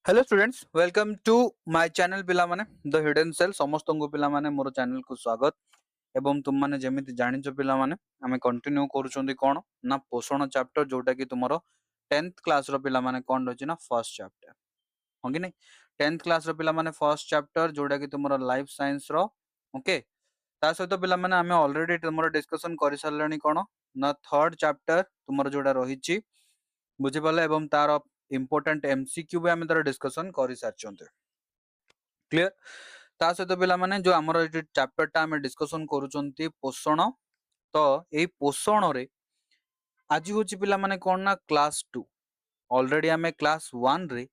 Hello students welcome to my channel पिला माने the hidden cell समस्त को पिला माने मोर चैनल को स्वागत एवं तुम माने जेमिति जानिचो पिला माने आमे कंटिन्यू करूचोंदी कोन ना पोषण चैप्टर जोटा कि तुमरो 10th क्लास रो पिला माने कोन रहची ना फर्स्ट चैप्टर हो कि नहीं 10th क्लास रो पिला माने फर्स्ट चैप्टर जोटा कि तुमरो लाइफ साइंस रो ओके ता सहित पिला माने आमे ऑलरेडी तुमरो डिस्कशन करि सारलानी कोन ना थर्ड चैप्टर तुमरो जोटा रहिची बुझी पाले एवं तार इम्पोर्टेंट एमसीक्यू भी आमे तार डिस्कशन करि सारचोंते क्लियर ता सहित पिला माने जो हमर ए चैप्टर टा आमे डिस्कशन करूचोंती पोषण तो एई पोषण रे आज होची पिला माने कोन ना क्लास 2 ऑलरेडी आमे क्लास 1 रे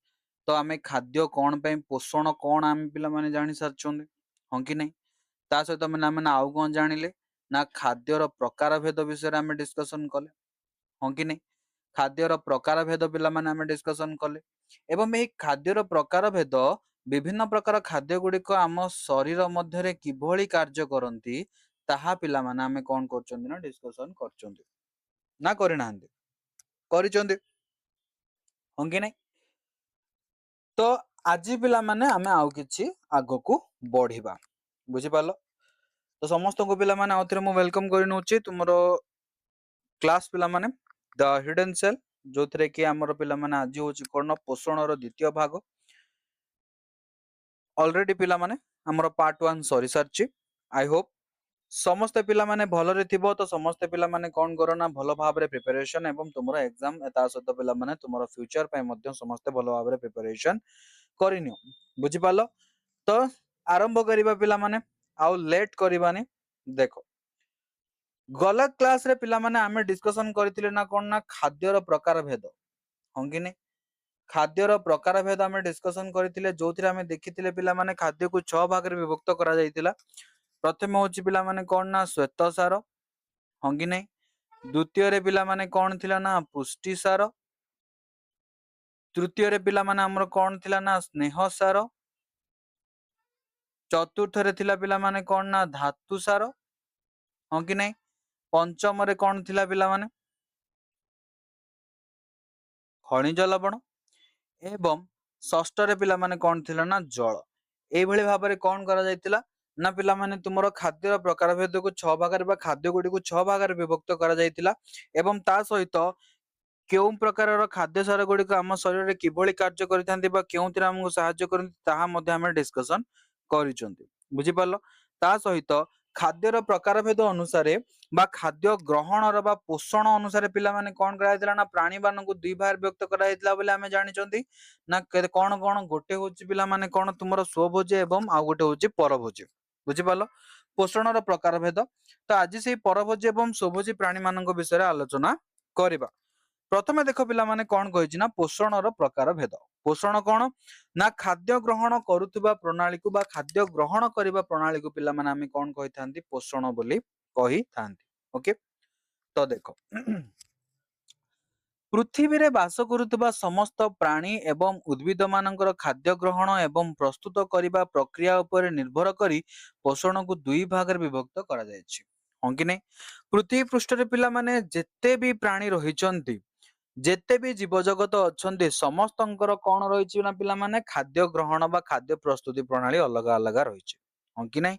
तो आमे खाद्य कोन पे पोषण कोन आमे पिला माने जानि सारचोंते हं कि नै ता सहित माने आउ कोन जानिले ना खाद्यर प्रकार भेद विषय आमे डिस्कशन कले हं कि नै खाद्यर प्रकार भेद पिला माने आमे डिस्कशन कले एवं एही खाद्यर प्रकार भेद विभिन्न प्रकार खाद्य गुड़िक आम शरीर मध्य किभली कार्य करती ताहा पिला माने आमे कोन करचोंती ना डिस्कशन करचोंती ना करिनाहांती करिचोंती हं कि नै तो आज पिला माने आमे आउ किछि आगो बढ़िबा बुझि पालो तो समस्त को पिला माने आउथरे मु वेलकम करिनोछि तुमरो क्लास पिला माने द हिडन सेल जो थे कि आमर पिला माने आज होछि कोन पोषण रो द्वितीय भाग ऑलरेडी पिला माने आमर पार्ट 1 सरी सारछि आई होप समस्त पिला माने भलरे थिबो तो समस्त पिला माने कोन करो ना भलो भाबरे प्रिपरेशन एवं तुमरो एग्जाम ता सहित पिला माने तुमरो फ्यूचर पे मध्य समस्त भलो भाबरे प्रिपरेशन करिनियो बुझि पालो तो आरंभ करिबा पिला माने आउ लेट करिबानी देखो गला क्लास रे पिला माने आमे डिस्कशन करथिले ना कोन ना खाद्यर प्रकार भेद हंगी नै खाद्यर प्रकार भेद आमे डिस्कशन करथिले जोथिरे आमे देखिथिले पिला माने खाद्य को 6 भाग रे विभक्त करा जायतिला प्रथम होची पिला माने कोन ना श्वेत सार हंगी नै द्वितीय रे पिला माने कोन थिला ना पुष्टि सार तृतीय रे पिला माने हमर कोन थिला ना स्नेह सार चतुर्थ रे थिला पिला माने कोन ना धातु सार हंगी नै पंचम रे कोन थिला पिला माने खनिज लवण एवं षष्ठ रे पिला माने कोन थिला ना जल एई भली भाबरे कोन करा जायतिला ना पिला माने तुमरो खाद्यर प्रकार भेद को 6 भाग रे बा खाद्य गुडी को 6 भाग रे विभक्त करा जायतिला एवं ता सहित केउ प्रकारर खाद्य सार गुडी को हम शरीर रे किभली कार्य करिथांती बा केउतिर हमहु सहाय्य करथि ताहा मध्ये हम डिस्कशन करिचोंती बुझि पालो ता सहित खाद्यर प्रकार भेद अनुसार बा खाद्य ग्रहणर बा पोषण अनुसार पिला माने कोन करायतिला ना प्राणी बान को दुई भाग व्यक्त करायतिला बोले हमें जानिचोंती ना कोन कोन गोटे होची पिला माने कोन तुमरो स्वभोजी एवं आ गोटे होची परभोजी बुझि पालो पोषणर प्रकार भेद तो आज से परभोजी एवं स्वभोजी प्राणी मानक विषय आलोचना करिबा प्रथमे देख पिला माने कोन कहिछि ना पोषणर प्रकार भेद पोषण कोन ना खाद्य ग्रहण करुवा प्रणाली को बा खाद्य ग्रहण करिबा प्रणाली को पिला माने आमे कोन कहिथांती पोषण बोली कहिथांती ओके तो देखो पृथ्वी रे बास करुवा समस्त प्राणी एवं उद्भिद मानकर खाद्य ग्रहण एवं प्रस्तुत करिबा प्रक्रिया उपरे निर्भर करी पोषण को दुई भाग रे विभक्त करा जायछि हं कि नै पृथ्वी पृष्ठ रे पिला माने जेते भी प्राणी रहिचंती जेते भी जीव जगत अछंती समस्तंकर कोन रहिछि ना पिला माने खाद्य ग्रहण बा खाद्य प्रस्तुति प्रणाली अलग अलग रहिछि हं कि नै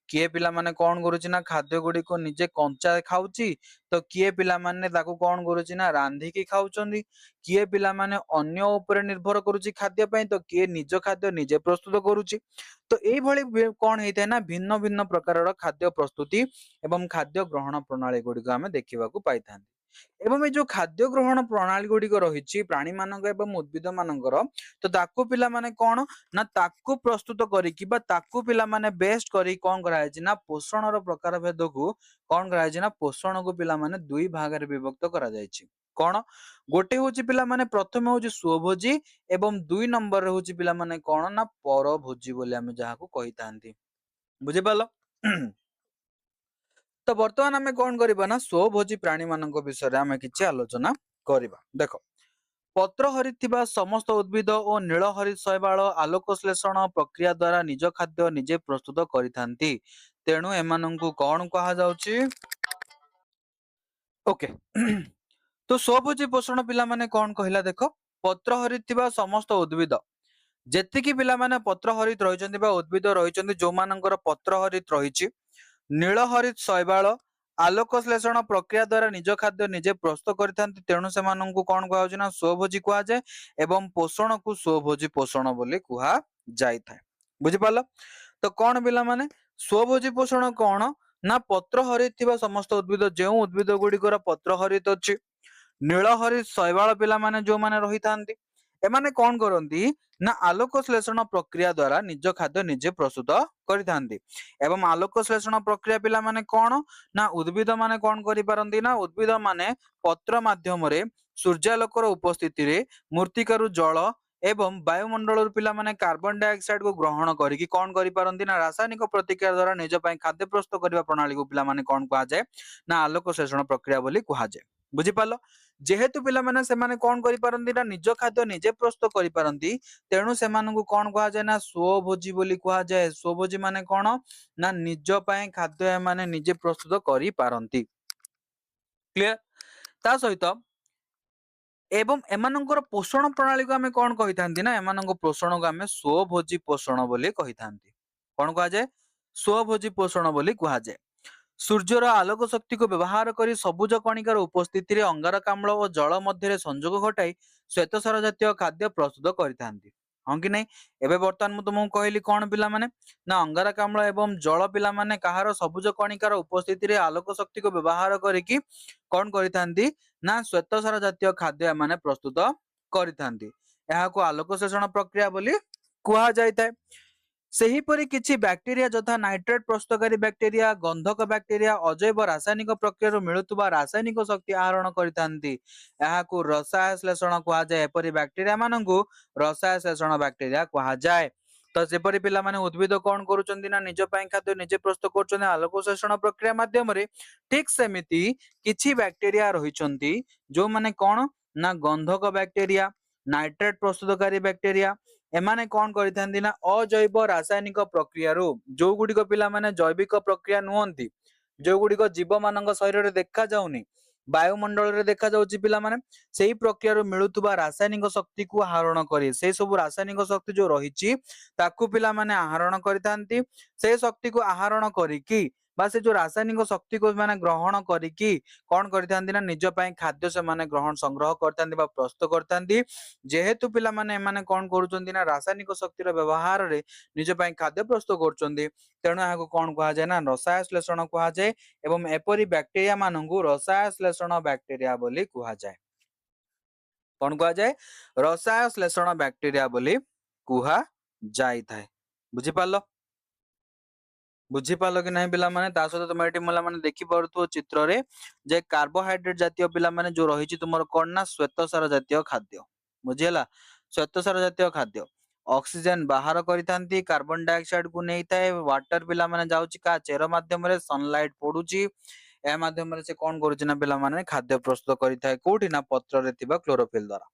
किए पिला माने कोन करूछि ना खाद्य गुडी को निजे कंचा खाउछि तो किए पिला माने ताको कोन करूछि ना रांधी की खाउछंदी किए पिला माने अन्य ऊपर निर्भर करूछि खाद्य पय तो किए निज खाद्य निजे प्रस्तुत करूछि तो एई भली कोन हेइतै ना भिन्न भिन्न प्रकारर खाद्य प्रस्तुति एवं खाद्य ग्रहण प्रणाली गुडी को हमें देखिबा को पाइथान एवं ए जो खाद्य ग्रहण प्रणाली गुडी को रहिछि प्राणी मानक एवं उद्भिद मानकर तो ताकू पिला माने कोन ना ताकू प्रस्तुत करी कि बा ताकू पिला माने बेस्ट करी कोन करायछि ना पोषणर प्रकार भेद को कोन करायछि ना पोषण को पिला माने दुई भाग रे विभक्त करा जायछि कोन गोटे होछि पिला माने प्रथम होछि स्वभोजी एवं दुई नंबर रे होछि पिला माने कोन ना परभोजी बोली हम जहा को कहितांती बुझि पालो तो वर्तमान आमे कोन करबा ना स्वभोजी प्राणी मानक विषय आमे किछि आलोचना करबा देखो पत्र हरिथिबा समस्त उद्भिद और नीलहरि शैवाल आलोक श्लेषण प्रक्रिया द्वारा निज खाद्य निजे प्रस्तुत करिथांती तेणु एमानंकु कोन कहा जाउची ओके तो स्वभोजी पोषण पिला माने कोन कहिला देखो पत्र हरिथिबा समस्त उद्भिद ଯେତିକି ପିଲାମାନେ ପତ୍ର ହରିତ ରହିଛନ୍ତି ବା ଉଦ୍ଭିଦ ରହିଛନ୍ତି ଯୋଉମାନଙ୍କର ପତ୍ର ହରିତ ରହିଛି, ନୀଳ ହରିତ ଶୈବାଳ ଆଲୋକ ଶ୍ଳେଷଣ ପ୍ରକ୍ରିୟା ଦ୍ୱାରା ନିଜ ଖାଦ୍ୟ ନିଜେ ପ୍ରସ୍ତୁତ କରିଥାନ୍ତି, ତେଣୁ ସେମାନଙ୍କୁ କଣ କୁହାଯାଉଛି ନା ସ୍ୱଭୋଜୀ କୁହାଯାଏ ଏବଂ ପୋଷଣକୁ ସ୍ୱଭୋଜୀ ପୋଷଣ ବୋଲି କୁହାଯାଇଥାଏ। ବୁଝିପାରିଲ? ତ କଣ ପିଲାମାନେ ସ୍ୱଭୋଜୀ ପୋଷଣ କଣ ନା ପତ୍ର ହରିତ ଥିବା ସମସ୍ତ ଉଦ୍ଭିଦ, ଯେଉଁ ଉଦ୍ଭିଦ ଗୁଡିକର ପତ୍ର ହରିତ ଅଛି, ନୀଳ ହରିତ ଶୈବାଳ ପିଲାମାନେ ଯୋଉମାନେ ରହିଥାନ୍ତି, ଏମାନେ କଣ କରନ୍ତି ନା ଆଲୋକ ଶ୍ଳେଷଣ ପ୍ରକ୍ରିୟା ଦ୍ୱାରା ନିଜ ଖାଦ୍ୟ ନିଜେ ପ୍ରସ୍ତୁତ କରିଥାନ୍ତି। ଏବଂ ଆଲୋକ ଶ୍ଳେଷଣ ପ୍ରକ୍ରିୟା ପିଲାମାନେ କଣ ନା ଉଦ୍ଭିଦ ମାନେ କଣ କରିପାରନ୍ତି ନା ଉଦ୍ଭିଦ ମାନେ ପତ୍ର ମାଧ୍ୟମରେ ସୂର୍ଯ୍ୟାଲୋକର ଉପସ୍ଥିତିରେ ମୃତ୍ତିକାରୁ ଜଳ ଏବଂ ବାୟୁମଣ୍ଡଳରୁ ପିଲାମାନେ କାର୍ବନ ଡାଇଅକ୍ସାଇଡ କୁ ଗ୍ରହଣ କରିକି କଣ କରିପାରନ୍ତି ନା ରାସାୟନିକ ପ୍ରତିକ୍ରିୟା ଦ୍ୱାରା ନିଜ ପାଇଁ ଖାଦ୍ୟ ପ୍ରସ୍ତୁତ କରିବା ପ୍ରଣାଳୀକୁ ପିଲାମାନେ କଣ କୁହାଯାଏ ନା ଆଲୋକ ଶ୍ଳେଷଣ ପ୍ରକ୍ରିୟା ବୋଲି କୁହାଯାଏ। ବୁଝିପାରିଲ? ଯେହେତୁ ପିଲାମାନେ ସେମାନେ କଣ କରିପାରନ୍ତି ନା ନିଜ ଖାଦ୍ୟ ନିଜେ ପ୍ରସ୍ତୁତ କରିପାରନ୍ତି, ତେଣୁ ସେମାନଙ୍କୁ କଣ କୁହାଯାଏ ନା ସ୍ୱଭୋଜୀ ବୋଲି କୁହାଯାଏ। ସ୍ୱଭୋଜୀ ମାନେ କଣ ନା ନିଜ ପାଇଁ ଖାଦ୍ୟ ଏମାନେ ନିଜେ ପ୍ରସ୍ତୁତ କରିପାରନ୍ତି। କ୍ଲିୟର? ତା ସହିତ ଏବଂ ଏମାନଙ୍କର ପୋଷଣ ପ୍ରଣାଳୀକୁ ଆମେ କଣ କହିଥାନ୍ତି ନା ଏମାନଙ୍କ ପୋଷଣକୁ ଆମେ ସ୍ୱଭୋଜୀ ପୋଷଣ ବୋଲି କହିଥାନ୍ତି। କଣ କୁହାଯାଏ? ସ୍ୱଭୋଜୀ ପୋଷଣ ବୋଲି କୁହାଯାଏ। ସୂର୍ଯ୍ୟର ଆଲୋକ ଶକ୍ତିକୁ ବ୍ୟବହାର କରି ସବୁଜ କଣିକାର ଉପସ୍ଥିତିରେ ଅଙ୍ଗାରକାମ୍ଳ ଓ ଜଳ ମଧ୍ୟରେ ସଂଯୋଗ ଘଟାଇ ଶ୍ୱେତସାର ଜାତୀୟ ଖାଦ୍ୟ ପ୍ରସ୍ତୁତ କରିଥାନ୍ତି। ହଁ କି ନାଇଁ? ଏବେ ବର୍ତ୍ତମାନ ମୁଁ ତୁମକୁ କହିଲି କଣ ପିଲାମାନେ ନା ଅଙ୍ଗାରକାମ୍ଳ ଏବଂ ଜଳ ପିଲାମାନେ କାହାର ସବୁଜ କଣିକାର ଉପସ୍ଥିତିରେ ଆଲୋକ ଶକ୍ତିକୁ ବ୍ୟବହାର କରିକି କଣ କରିଥାନ୍ତି ନା ଶ୍ୱେତସାର ଜାତୀୟ ଖାଦ୍ୟ ଏମାନେ ପ୍ରସ୍ତୁତ କରିଥାନ୍ତି। ଏହାକୁ ଆଲୋକ ଶୋଷଣ ପ୍ରକ୍ରିୟା ବୋଲି କୁହାଯାଇଥାଏ। ସେହିପରି କିଛି ବ୍ୟାକ୍ଟେରିଆ ଯଥା ନାଇଟ୍ରେଟ ପ୍ରସ୍ତୁତକାରୀ ବ୍ୟାକ୍ଟେରିଆ, ଗନ୍ଧକ ବ୍ୟାକ୍ଟେରିଆ ଅଜୈବ ରାସାୟନିକ ପ୍ରକ୍ରିୟାରୁ ମିଳୁଥିବା ରାସାୟନିକ ଶକ୍ତି ଆହରଣ କରିଥାନ୍ତି। ଏହାକୁ ରସାୟ ଶ୍ଳେଷଣ କୁହାଯାଏ। ଏପରି ବ୍ୟାକ୍ଟେରିଆ ମାନଙ୍କୁ ରସାୟ ଶ୍ଳେଷଣ ବ୍ୟାକ୍ଟେରିଆ କୁହାଯାଏ। ତ ଯେପରି ପିଲାମାନେ ଉଦ୍ଭିଦ କଣ କରୁଛନ୍ତି ନା ନିଜ ପାଇଁ ଖାଦ୍ୟ ନିଜେ ପ୍ରସ୍ତୁତ କରୁଛନ୍ତି ଆଲୋକ ଶୋଷଣ ପ୍ରକ୍ରିୟା ମାଧ୍ୟମରେ, ଠିକ ସେମିତି କିଛି ବ୍ୟାକ୍ଟେରିଆ ରହିଛନ୍ତି ଯୋଉମାନେ କଣ ନା ଗନ୍ଧକ ବ୍ୟାକ୍ଟେରିଆ, ନାଇଟ୍ରେଟ ପ୍ରସ୍ତୁତକାରୀ ବ୍ୟାକ୍ଟେରିଆ, ଏମାନେ କଣ କରିଥାନ୍ତି ନା ଅଜୈବ ରାସାୟନିକ ପ୍ରକ୍ରିୟାରୁ, ଯୋଉ ଗୁଡିକ ପିଲାମାନେ ଜୈବିକ ପ୍ରକ୍ରିୟା ନୁହନ୍ତି, ଯୋଉ ଗୁଡିକ ଜୀବ ମାନଙ୍କ ଶରୀରରେ ଦେଖାଯାଉନି, ବାୟୁମଣ୍ଡଳରେ ଦେଖାଯାଉଛି ପିଲାମାନେ, ସେଇ ପ୍ରକ୍ରିୟାରୁ ମିଳୁଥିବା ରାସାୟନିକ ଶକ୍ତିକୁ ଆହରଣ କରି, ସେଇ ସବୁ ରାସାୟନିକ ଶକ୍ତି ଯୋଉ ରହିଛି ତାକୁ ପିଲାମାନେ ଆହରଣ କରିଥାନ୍ତି। ସେଇ ଶକ୍ତିକୁ ଆହରଣ କରିକି ବା ସେ ଯୋଉ ରାସାୟନିକ ଶକ୍ତିକୁ ସେମାନେ ଗ୍ରହଣ କରିକି କଣ କରିଥାନ୍ତି ନା ନିଜ ପାଇଁ ଖାଦ୍ୟ ସେମାନେ ସଂଗ୍ରହ କରିଥାନ୍ତି ବା ପ୍ରସ୍ତୁତ କରିଥାନ୍ତି। ଯେହେତୁ ପିଲାମାନେ ଏମାନେ କଣ କରୁଛନ୍ତି ନା ରାସାୟନିକ ଶକ୍ତିର ବ୍ୟବହାରରେ ନିଜ ପାଇଁ ଖାଦ୍ୟ ପ୍ରସ୍ତୁତ କରୁଛନ୍ତି, ତେଣୁ ଏହାକୁ କଣ କୁହାଯାଏ ନା ରସାୟ ଶ୍ଳେଷଣ କୁହାଯାଏ ଏବଂ ଏପରି ବ୍ୟାକ୍ଟେରିଆ ମାନଙ୍କୁ ରସାୟ ଶ୍ଳେଷଣ ବ୍ୟାକ୍ଟେରିଆ ବୋଲି କୁହାଯାଏ। କଣ କୁହାଯାଏ? ରସାୟ ଶ୍ଳେଷଣ ବ୍ୟାକ୍ଟେରିଆ ବୋଲି କୁହାଯାଇଥାଏ। ବୁଝିପାରିଲ? ବୁଝିପାରିଲ କି ନାହିଁ ପିଲାମାନେ? ତା ସହିତ ତମେ ଏଠି ପିଲାମାନେ ଦେଖିପାରୁଥିବ ଚିତ୍ରରେ ଯେ କାର୍ବୋହାଇଡ୍ରେଟ ଜାତୀୟ ପିଲାମାନେ ଯୋଉ ରହିଛି ତୁମର କଣ ନା ଶ୍ୱେତସାର ଜାତୀୟ ଖାଦ୍ୟ। ବୁଝିହେଲା? ଶ୍ୱେତସାର ଜାତୀୟ ଖାଦ୍ୟ ଅକ୍ସିଜେନ ବାହାର କରିଥାନ୍ତି, କାର୍ବନ ଡାଇଅକ୍ସାଇଡ କୁ ନେଇଥାଏ, ୱାଟର ପିଲାମାନେ ଯାଉଛି କାହା ଚେର ମାଧ୍ୟମରେ, ସନଲାଇଟ ପଡୁଛି, ଏହା ମାଧ୍ୟମରେ ସେ କଣ କରୁଛି ନା ପିଲାମାନେ ଖାଦ୍ୟ ପ୍ରସ୍ତୁତ କରିଥାଏ। କୋଉଠି ନା ପତ୍ରରେ ଥିବା କ୍ଲୋରୋଫିଲ ଦ୍ୱାରା।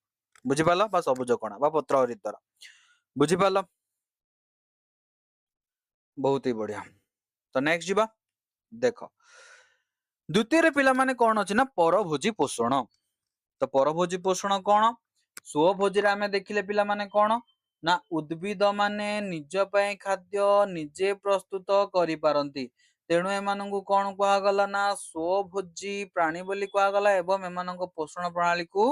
ବୁଝିପାରିଲ? ବା ସବୁଜ କଣା ବା ପତ୍ର ହରିତ ଦ୍ୱାରା। ବୁଝିପାରିଲ? ବହୁତ ହି ବଢିଆ। ତ ନେକ୍ସଟ ଯିବା। ଦେଖ, ଦ୍ୱିତୀୟରେ ପିଲାମାନେ କଣ ଅଛି ନା ପରଭୋଜୀ ପୋଷଣ। ତ ପରଭୋଜୀ ପୋଷଣ କଣ? ସ୍ୱଭୋଜୀରେ ଆମେ ଦେଖିଲେ ପିଲାମାନେ କଣ ନା ଉଦ୍ଭିଦ ମାନେ ନିଜ ପାଇଁ ଖାଦ୍ୟ ନିଜେ ପ୍ରସ୍ତୁତ କରିପାରନ୍ତି, ତେଣୁ ଏମାନଙ୍କୁ କଣ କୁହାଗଲା ନା ସ୍ୱଭୋଜୀ ପ୍ରାଣୀ ବୋଲି କୁହାଗଲା ଏବଂ ଏମାନଙ୍କ ପୋଷଣ ପ୍ରଣାଳୀକୁ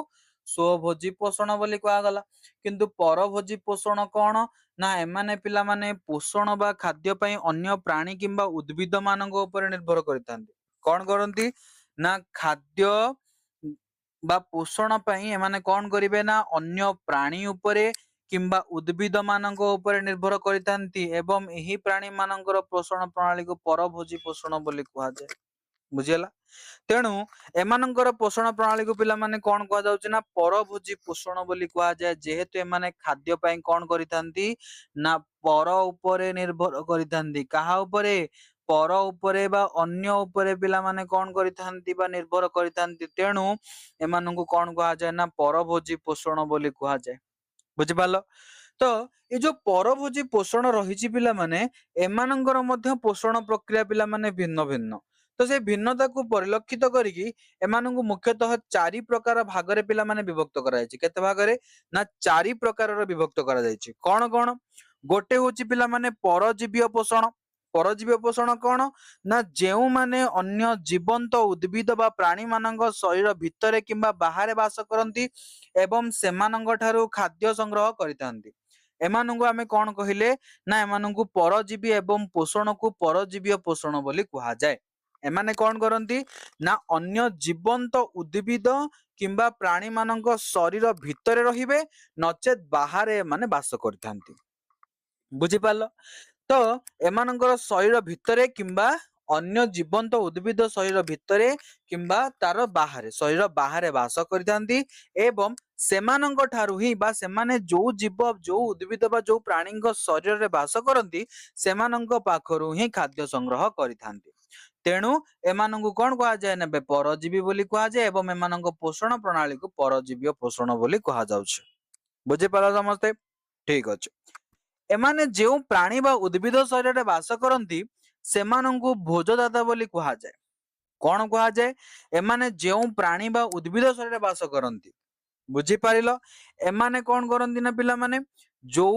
ସ୍ୱଭୋଜୀ ପୋଷଣ ବୋଲି କୁହାଗଲା। କିନ୍ତୁ ପରଭୋଜୀ ପୋଷଣ କଣ ନା ଏମାନେ ପିଲାମାନେ ପୋଷଣ ବା ଖାଦ୍ୟ ପାଇଁ ଅନ୍ୟ ପ୍ରାଣୀ କିମ୍ବା ଉଦ୍ଭିଦ ମାନଙ୍କ ଉପରେ ନିର୍ଭର କରିଥାନ୍ତି। କଣ କରନ୍ତି ନା ଖାଦ୍ୟ ବା ପୋଷଣ ପାଇଁ ଏମାନେ କଣ କରିବେ ନା ଅନ୍ୟ ପ୍ରାଣୀ ଉପରେ କିମ୍ବା ଉଦ୍ଭିଦ ମାନଙ୍କ ଉପରେ ନିର୍ଭର କରିଥାନ୍ତି ଏବଂ ଏହି ପ୍ରାଣୀ ମାନଙ୍କର ପୋଷଣ ପ୍ରଣାଳୀକୁ ପରଭୋଜୀ ପୋଷଣ ବୋଲି କୁହାଯାଏ। ବୁଝିହେଲା? ତେଣୁ ଏମାନଙ୍କର ପୋଷଣ ପ୍ରଣାଳୀକୁ ପିଲାମାନେ କଣ କୁହାଯାଉଛି ନା ପରଭୋଜୀ ପୋଷଣ ବୋଲି କୁହାଯାଏ। ଯେହେତୁ ଏମାନେ ଖାଦ୍ୟ ପାଇଁ କଣ କରିଥାନ୍ତି ନା ପର ଉପରେ ନିର୍ଭର କରିଥାନ୍ତି। କାହା ଉପରେ? ପର ଉପରେ ବା ଅନ୍ୟ ଉପରେ ପିଲାମାନେ କଣ କରିଥାନ୍ତି ବା ନିର୍ଭର କରିଥାନ୍ତି। ତେଣୁ ଏମାନଙ୍କୁ କଣ କୁହାଯାଏ ନା ପରଭୋଜୀ ପୋଷଣ ବୋଲି କୁହାଯାଏ। ବୁଝିପାରିଲ? ତ ଏଇ ଯୋଉ ପରଭୋଜୀ ପୋଷଣ ରହିଛି ପିଲାମାନେ, ଏମାନଙ୍କର ମଧ୍ୟ ପୋଷଣ ପ୍ରକ୍ରିୟା ପିଲାମାନେ ଭିନ୍ନ ଭିନ୍ନ। तो से भिन्नता को परिलक्षित करिकी एमानंकु मुख्यतः चारि प्रकार भागरे पिला माने विभक्त करा जायछि केते भागरे ना चारि प्रकारर विभक्त करा जायछि कोन कोन गोटे होछि पिला माने परजीवी पोषण परजीवी पोषण कोन ना जेउ माने अन्य जीवंत उद्भिद बा प्राणी मानक शरीर भितरे किंबा बाहरे वास करंती एवं सेमानंग ठारू खाद्य संग्रह करितांती एमानंकु आमे कोन कहिले ना एमानंकु परजीवी एवं पोषण को परजीवी पोषण बोली कुहा जाय एमाने कोन करंती ना अन्य जीवंत उद्भिद किंबा प्राणी मानक शरीर भितरे रहिबे नचेत बाहरे माने वास करथांती बुझी पारलो तो एमानंकर शरीर भितरे किंबा अन्य जीवंत उद्भिद शरीर भितरे किंबा तार बाहरे शरीर बाहरे वास करथांती एवं सेमानंक ठारू ही बा सेमाने जो जीव जो उद्भिद बा जो प्राणी शरीर रे वास करंती सेमानंक पाखरु ही खाद्य संग्रह करिथांती तेणु एमानंकु कोन कुहा जाय नेबे परजीवी बोली कुहा जाय एवं एमानंक पोषण प्रणाली को परजीवी पोषण बोली कुहा जाउछ बुझी पाला समस्ते ठीक अछि एमाने जेउ प्राणी बा उद्भिद शरीर रे वास करंती सेमानंकु भोजदाता बोली कुहा जाय कोन कुहा जाय एमाने जेउ प्राणी बा उद्भिद शरीर रे वास करंती बुझी पारिलो एमाने कोन करंती ना पिला माने जो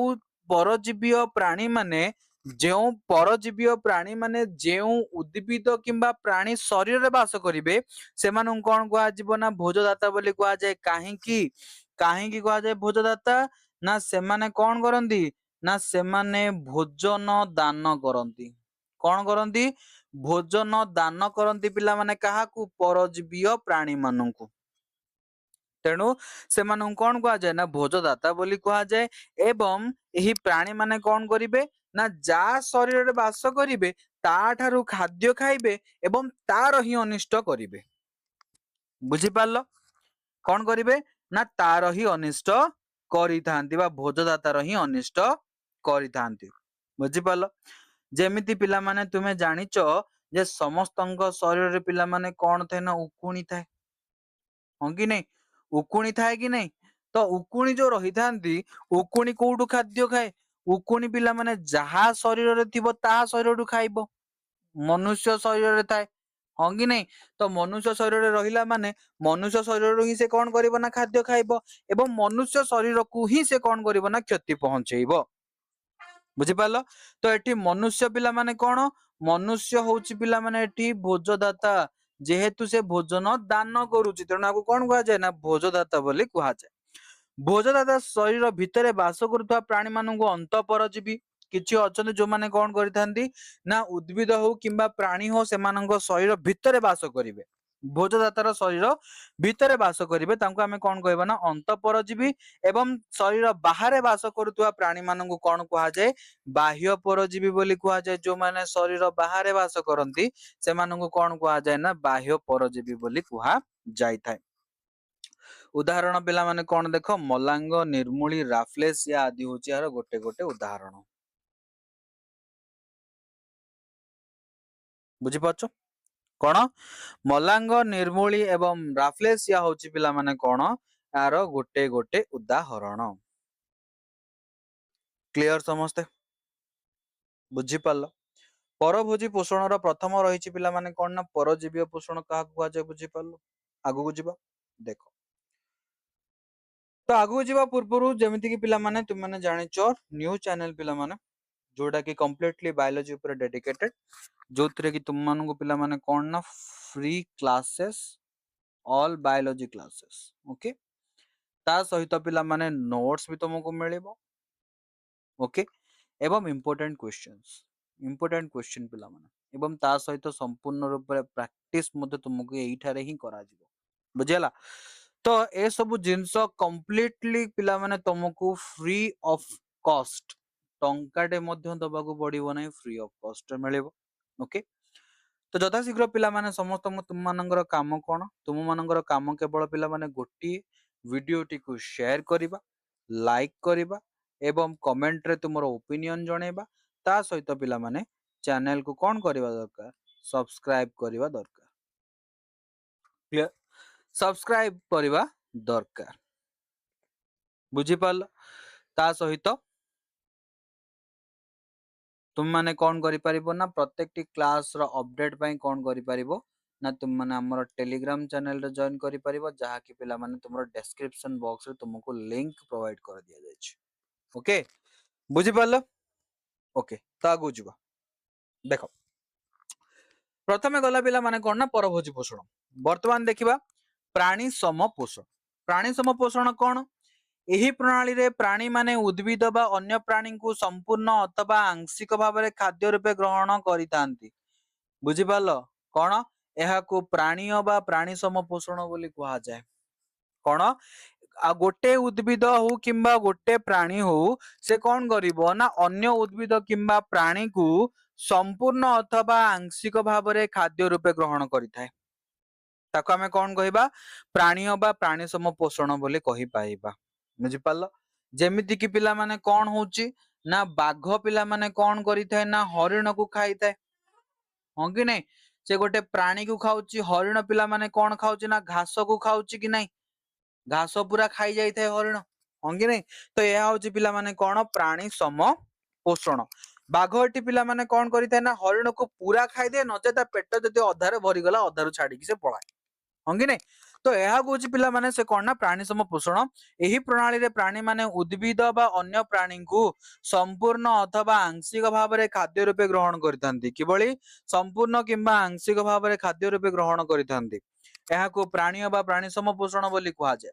परजीवी प्राणी माने जेउ परजीवी प्राणी माने जेउ उद्भिद किंबा प्राणी शरीर रे वास करिवे सेमानंकु कोन कुहा जिवो ना भोजदाता बोली कुहा जाय काहेकि कुहा जाय भोजदाता ना सेमाने कोन करंती ना सेमाने भोजन दान करंती कोन करंती भोजन दान करंती पिला माने काहाकू परजीवी प्राणी माननकू तेणु सेमानंकु कोन कुहा जाय ना भोजदाता बोली कुहा जाय एवं एही प्राणी माने कोन करिवे ना जा शरीर रे वास करिवे ता ठारू खाद्य खाइबे एवं तार ही अनिष्ट करिवे बुझी पारलो कोन करिवे ना तार ही अनिष्ट करिथांती बा भोजदातार ही अनिष्ट करिथांती बुझी पारलो जेमिति पिला माने तुमे जानिचो जे समस्तंक शरीर रे पिला माने कोन थाए ना उकुणी थाए हां कि नहीं उकुणी थाए कि नहीं तो उकुणी जो रही थांती उकुणी कोउठु खाद्य खाए उकुणी पिला माने जहा शरीर रे थिबो ता शरीर रु खाइबो मनुष्य शरीर रे थाए हां कि नहीं तो मनुष्य शरीर रे रहिला माने मनुष्य शरीर रु ही से कोन करिवो ना खाद्य खाइबो एवं मनुष्य शरीर को ही से कोन करिवो ना क्षति पहुंचेइबो बुझी पारलो तो एठी मनुष्य पिला माने कोन मनुष्य होउची पिला माने एठी भोजदाता जेहेतु से भोजन दान करूची तेणु आको कोन कुहा जाय ना भोजदाता बोली कुहा जाय भोजदाता शरीर भितरे वास करुवा प्राणी मानक अंत परजीवी किछि अछन जो माने कोन करिथांती ना उद्भिद हो किंबा प्राणी हो सेमानक शरीर भितरे वास करिवे भोजदातार शरीर भितरे वास करिवे तांको आमे कोन कहबा ना अंत परजीवी एवं शरीर बाहरे वास करुवा प्राणी मानक कोन कुहा जाय बाह्य परजीवी बोली कुहा जाय जो माने शरीर बाहरे वास करंती सेमानक कोन कुहा जाय ना बाह्य परजीवी बोली कुहा जाय थाए उदाहरण पिला माने कोन देखो मलांग निर्मूली राफ्लेस या आदि होची यार गोटे गोटे उदाहरण बुझी पाछो कोन मलांग निर्मूली एवं राफ्लेस या होची पिला माने कोन यार गोटे गोटे उदाहरण क्लियर समस्ते बुझी पारलो परभोजी पोषण प्रथम रही पिला माने कोन ना परजीवी पोषण क्या कुहा जाय बुझी पारलो आगु को जिबा देखो तो आगु जीवा पूर्व जमीती कि पिला माने तुम माने जानिचो न्यू चैनल पिला माने जोटा कि कंप्लीटली बायोलॉजी ऊपर डेडिकेटेड जोतरे कि तुम मानन पिला माने कोन ना free classes all biology classes okay ता सहित पिला माने नोट्स भी तुमको मिलेबो ओके एवं इंपोर्टेंट क्वेश्चन पिला माने एवं ता सहित संपूर्ण रूप से प्रैक्टिस मते तुमको एही ठारे ही करा जिवो बुझियला तो ए सब जिनस कंप्लीटली पिला माने तुमको फ्री ऑफ कॉस्ट टंकाटे मध्य दबाकू पड़िबो नै फ्री ऑफ कॉस्ट मिलेबो ओके तो जथा शीघ्र पिला माने समस्त तुम मानकर काम कोन तुम मानकर काम केवल पिला माने गोटी वीडियो टी को शेयर करिबा लाइक करिबा एवं कमेंट रे तुमरो ओपिनियन जणेबा ता सहित पिला माने चैनल को कोन करिबा दरकार सब्सक्राइब करिबा दरकार क्लियर सब्सक्राइब करिबा दरकार बुझी पाल ता सहित तुम माने कौन करि परिबो ना प्रत्येकटी क्लास रो अपडेट पई कौन करि परिबो ना तुम माने हमर टेलीग्राम चैनल रे जॉइन करि परिबो जहा कि पिला माने तुमरो डिस्क्रिप्शन बॉक्स रे तुमको लिंक प्रोवाइड कर दिया जाय छै। ओके बुझि पालो। ओके तो आगु जीवा देखो प्रथमे गला पिला माने कोन ना परभोजी पोषण। वर्तमान देखिबा प्राणी सम पोषण। प्राणी सम पोषण कोन एही प्रणाली रे प्राणी माने उद्भिद बा अन्य प्राणी को संपूर्ण अथवा आंशिक भाव रे खाद्य रूपे ग्रहण करितांती। बुझि पालो कोन एहा को प्राणी बा प्राणी सम पोषण बोली कहा जाय। कोन आ गोटे उद्भिद हो किंबा गोटे प्राणी हो से कौन करिवो ना अन्य उद्भिद किंबा प्राणी को संपूर्ण अथवा आंशिक भाव रे खाद्य रूपे ग्रहण करिथाय। ताको आमे कौन कहिबा प्राणी बा प्राणी सम पोषण बोली कहि पाइबा। बुझि पालो जेमिति कि पिला माने कौन होउची ना बाघ पिला माने कौन करिथाय ना हरिण को खाइथाय। हां कि नहीं से गोटे प्राणी को खाउची हरिण पिला माने कौन खाउची ना घास को खाउची कि नहीं घास पूरा खाई जाई थे हरिण हां कि नहीं तो यह होची पिला माने कौन प्राणी सम पोषण। बाघ एटी पिला माने कौन करिथाय ना हरिण को पूरा खाई दे नचे ता पेट जदि अधारे भरी गला अधारु छाड़ी कि से पळाय हां कि नहीं तो यह होची पिला माने से कौन ना प्राणी सम पोषण। एही प्रणाली रे प्राणी माने उद्भिद बा अन्य प्राणी को संपूर्ण अथवा आंशिक भाव रे खाद्य रूपे ग्रहण करितांती किबळी संपूर्ण किंबा आंशिक भाव रे खाद्य रूपे ग्रहण करितांती। यह को प्राणी बा प्राणी सम पोषण बोली कहा जाय।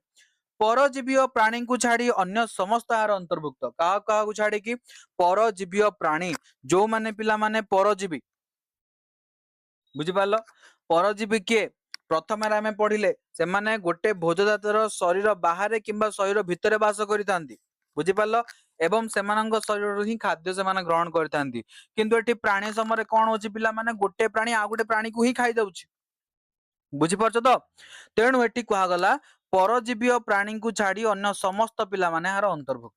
परजीवीय प्राणी को छाड़ी अन्य समस्त आहार अंतर्भुक्त कहा कहा को छाड़ी कि परजीवीय प्राणी जो माने पिला माने परजीवी बुझि पालो परजीवी के प्रथम आमे पढ़िले से माने गोटे भोजदातर शरीर बाहर किंबा शरीर भितरे वास करितांती। बुझि पालो एवं सेमानंग शरीर ही खाद्य से माने ग्रहण करितांती किंतु एठी प्राणी समय कोन होची पिला माने गोटे प्राणी आ गोटे प्राणी को ही खाई दउची। बुझि पारछ तो तेणु एठी कहा गला परजीवीय प्राणी को छाड़ी अन्य समस्त पिला माने हार अंतर्भुक्त।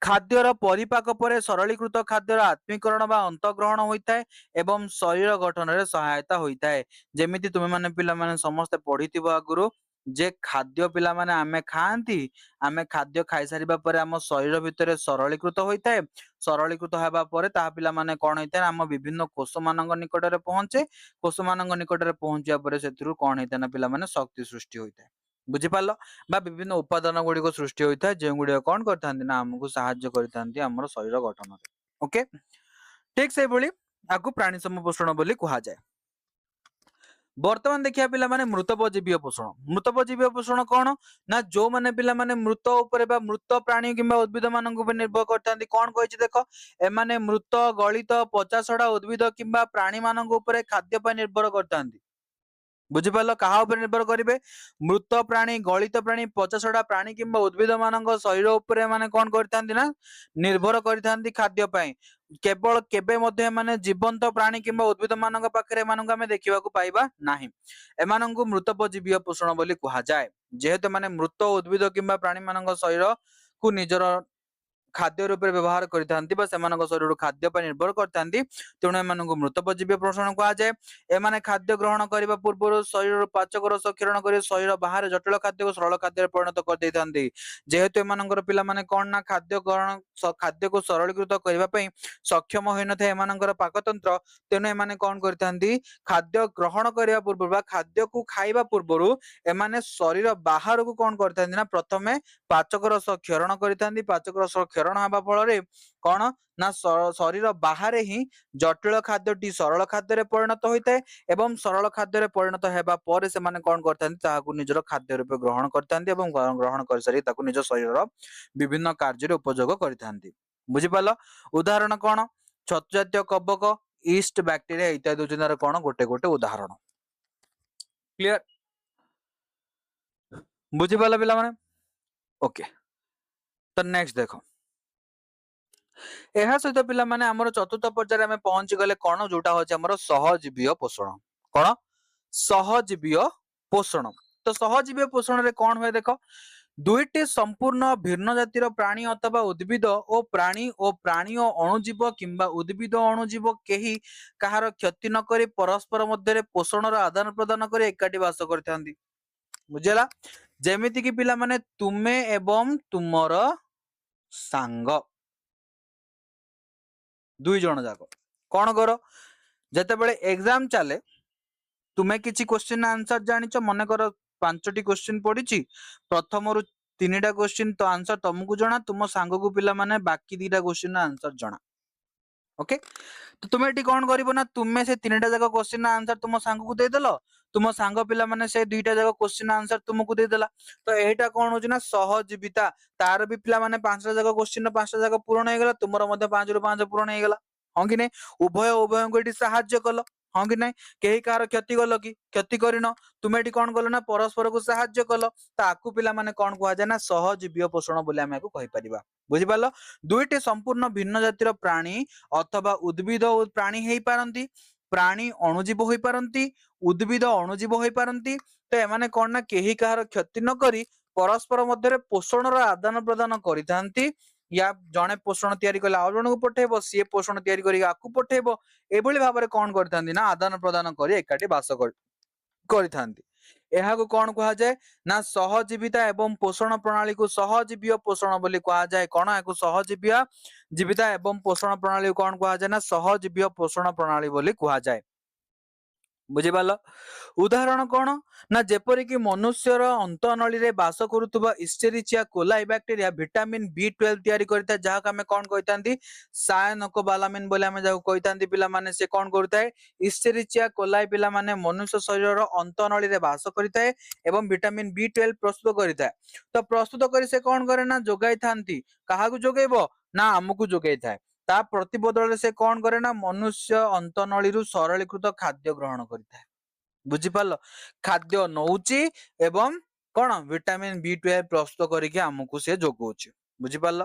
खाद्यर परिपाक पर सरलीकृत खाद्यर आत्मीकरण बा अंतग्रहण होइथाय एवं शरीर गठन रे सहायता होइथाय। जेमिति तुमे माने पिला माने समस्त पढ़िथिबो आगुरु जे खाद्य पिला माने आमे खाआंती आमे खाद्य खाई सारिबा परे हम शरीर भितरे सरलीकृत होइथाय। सरलीकृत हेबा परे ता पिला माने कोन होइथाय हम विभिन्न कोष मानंग निकट रे पहुंचे कोष मानंग निकट रे पहुंचिया परे सेतिरु कोन होइथाय ना पिला माने शक्ति सृष्टि होइथाय। बुझि पालो बा विभिन्न उपादान गुडी को सृष्टि होइथाय जे गुडी कोन करथांती ना हमकु सहाय्य करथांती हमर शरीर गठन रे। ओके ठीक से बोली आकु प्राणी सम पोषण बोली कहा जाय। वर्तमान देखिया पिला माने मृतपजीवीय पोषण। मृतपजीवीय पोषण कोन ना जो माने पिला माने मृत ऊपर बा मृत प्राणी किंबा उद्भिद मानन ऊपर निर्भर करथांती कोन कहिछि देखो ए माने मृत गलित पचासडा उद्भिद किंबा प्राणी मानन ऊपर खाद्य पर निर्भर करथांती। बुझिपाल कहा उपर निर्भर करिवे मृत प्राणी गलित प्राणी पचासडा प्राणी किंबा उद्भिद मानक शरीर उपरे माने कोन करथांती ना निर्भर करथांती खाद्य पई केवल केबे मध्ये माने जीवंत प्राणी किंबा उद्भिद मानक पाखरे मानक हमें देखिबा को पाइबा नाही एमानंकु मृतपजीवीय पोषण बोली कहा जाय। जेहेतु माने मृत उद्भिद किंबा प्राणी मानक शरीर को निजर खाद्य रूप व्यवहार करथांती बा सेमानक शरीर खाद्य पर निर्भर करथांती तेणु एमानंकु मृतपजीवीय पोषण कहा जाय। एमाने खाद्य ग्रहण करबा पूर्व शरीर पाचक रस क्षरण कर शरीर बाहर जटिल खाद्य को सरल खाद्य परिणत कर देथांती। जेहेतु एमानंकर पिला माने कोन ना खाद्य ग्रहण खाद्य को सरलीकृत करबा पई सक्षम होई न थे एमानंकर पाकतंत्र तेणु एमाने कोन करथांती खाद्य ग्रहण करबा पूर्व बा खाद्य को खाइबा पूर्वरु एमाने शरीर बाहर को कोन करथांती ना प्रथमे पाचक रस क्षरण करथांती पाचक रस क्षरण हबा फଳରେ कोन ना शरीर बाहर ही जटिल खाद्यटी सरल खाद्य परिणत होइते एवं सरल खाद्य परिणत हेबा पर से माने कोन करथांती ताहाकु निजर खाद्य रूपे ग्रहण करथांती एवं ग्रहण कर सारी ताकु निज शरीर विभिन्न कार्य रे उपयोग करथांती। बुझि पालो उदाहरण कोन छतु जातीय कवक ईस्ट बैक्टीरिया इत्यादि होचनार कोन गोटे गोटे उदाहरण क्लियर बुझि पालो पिला माने ओके तो नेक्स्ट देखो ଏହା ସହିତ ପିଲାମାନେ ଆମର ଚତୁର୍ଥ ପର୍ଯ୍ୟାୟରେ ଆମେ ପହଞ୍ଚି ଗଲେ କଣ ଯୋଉଟା ହଉଛି ଆମର ସହଜୀବୀୟ ପୋଷଣ। କଣ ସହଜୀବୀୟ ପୋଷଣ ତ ସହଜୀବୀୟ ପୋଷଣରେ କଣ ହୁଏ ଦେଖ ଦୁଇଟି ସମ୍ପୂର୍ଣ୍ଣ ଭିନ୍ନ ଜାତିର ପ୍ରାଣୀ ଅଥବା ଉଦ୍ଭିଦ ଓ ପ୍ରାଣୀ ଓ ଅଣୁଜୀବ କିମ୍ବା ଉଦ୍ଭିଦ ଅଣୁଜୀବ କେହି କାହାର କ୍ଷତି ନ କରି ପରସ୍ପର ମଧ୍ୟରେ ପୋଷଣର ଆଦାନ ପ୍ରଦାନ କରି ଏକାଠି ବାସ କରିଥାନ୍ତି। ବୁଝିଲା ଯେମିତି କି ପିଲାମାନେ ତୁମେ ଏବଂ ତୁମର ସାଙ୍ଗ दुई जण जाक कौन कर जेतेबेले एग्जाम चले तुम्हें किसी क्वेश्चन आंसर जानिच मन कर 5टी क्वेश्चन पड़ी प्रथम रु 3टा क्वेश्चन तो आंसर तुमको जना तुम सांग को पिला माने बाकी 2टा क्वेश्चन आंसर जना ओके तो तुम्हें ये कौन कर ना तुम्हें से 3टा जाक क्वेश्चन आंसर तुम सांग को देदेल तुम सांग पिला माने से 2टा जाक क्वेश्चन आंसर तुमको देदेला तो एटा कौन होची ना सहजीविता तार भी पिला माने 5टा जाक क्वेश्चन 5टा जाक पूर्ण हो गला तुमर मध्य 5 रु 5 पूर्ण हो गला हाँ कि नहीं उभय उभय को ये साहाଯ୍य कल हाँ कि नहीं कहीं कहार क्षति कल कि क्षति करन तुम्हें ये कौन कल ना परस्पर को साहाଯ୍य कल ताकू पिला माने कौन कह जाए ना सहजीवीय पोषण बोली आम कहि परिबा बुझिपाल दुईटी संपूर्ण भिन्न जातिर प्राणी अथवा उद्भिद प्राणी हो पारती प्राणी अणुजीव हो पारती उद्भिद अणुजीव हो पारती तो एमाने कौन ना कहीं कहार क्षति न करी परस्पर मध्य पोषण आदान प्रदान करिथांती या जड़े पोषण तैयारी कले आउ जन को पठेब सी पोषण तैयारी करी आपको पठेब एभली भाव में कौन करथांती ना आदान प्रदान कर एकाठी बास करिथांती एहाको कौन कहा जाए ना सहजीविता एवं पोषण प्रणाली को सहजीवीय पोषण बोली कहा जाए कौन याको सहजीवीय जीविता एवं पोषण प्रणाली को कौन कहा जाए ना सहजीवीय पोषण प्रणाली बोली कहा जाए बुझिपाल उदाहरण कौन ना जेपरिक मनुष्यर अंतनली रे बास करुवा Escherichia coli bacteria vitamin B12 तैयारी करता है जहां आम कौन कहते सायनकोबालामिन बोले आम जहाँ कहते पिला माने से कौन करता है इस्टेरिचिया कोलाई पिला माने मनुष्य शरीर अंतनली रे बास करता है एवं विटामिन B12 प्रस्तुत करता है तो प्रस्तुत कर से कौन करे ना जोगाई थांती काहाकू जोगेब ना आमको जोगाई थाए ता प्रतिबदल से कौन करे ना मनुष्य अंतनली सरलीकृत खाद्य ग्रहण करता है बुझिपाल खाद्य नौची एवं कौन विटामिन B12 प्रस्तुत करके आमको से जोगौछि बुझिपाल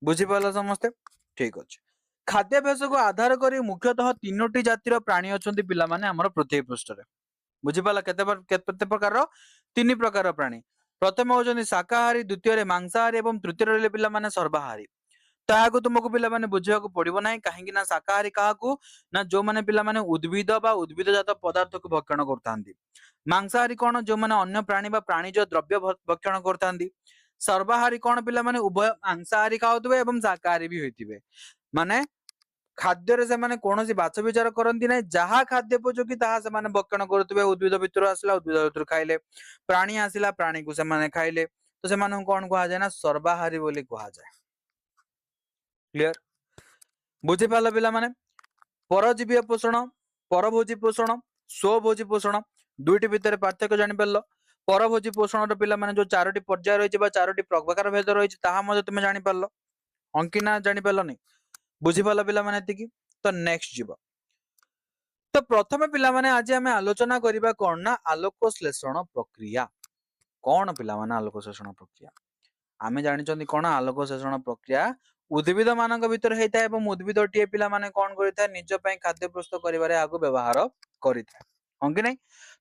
बुझिपाल समस्ते ठीक अच्छे खाद्याभ्यास को आधार कर मुख्यतः 3टी जातिर प्राणी अच्छा पिला माने हमर पृथ्वी पृष्ठ रे बुझिपाल केते प्रकार 3 प्रकार प्राणी प्रथम होचंदी शाकाहारी द्वितीय मांसाहारी एवं तृतीय रहिले पिला माने सर्वाहारी ताहाको तुमको पिला माने बुझियाको पड़िबो नाही काहेकि ना शाकाहारी काहाकू ना जो माने पिला माने उद्भिद बा उद्भिदजात पदार्थ को भक्षण करथांती मांसाहारी कौन जो माने अन्य प्राणी बा प्राणीज द्रव्य भक्षण करथांती सर्वाहारी कौन पिला माने उभय मांसाहारी खाउतबे एवं शाकाहारी भी होइतिबे माने खाद्य से माने कोनोसी बाछ विचार करंती नै जहा खाद्य उपयोगी ताहा से माने भक्षण करथबे उद्भिद भितर आसला उद्भिद भितर खाइले प्राणी आसिला प्राणी को से माने खाइले तो से माने कोन कहा जाय ना सर्वाहारी बोली कहा जाय क्लियर बुझी पाल पिला माने परजीवी पोषण परभोजी पोषण स्वभोजी पोषण दुईटी भितर पार्थक्य जानि परलो परभोजी पोषण पिला माने जो 4टी पर्याय रहिछि बा 4टी प्रकार भेद रहिछि ताहा मध्ये तुमे जानि परलो अंकिना जानि परलो नै बुझी पाल पिला माने एतिकी तो नेक्स्ट जीव तो प्रथम पिला माने आज आमे आलोचना करिबा कोन ना आलोक श्लेषण प्रक्रिया कोन पिला माने आलोक श्लेषण प्रक्रिया आमे जानिचंदी कोन आलोक श्लेषण प्रक्रिया उद्भिद मानक भितर हेता एवं उद्भिद टीए पिला माने कोन करिथा निज पय खाद्य प्रस्तुत करिवारे आगु व्यवहार करिथा हम कि नै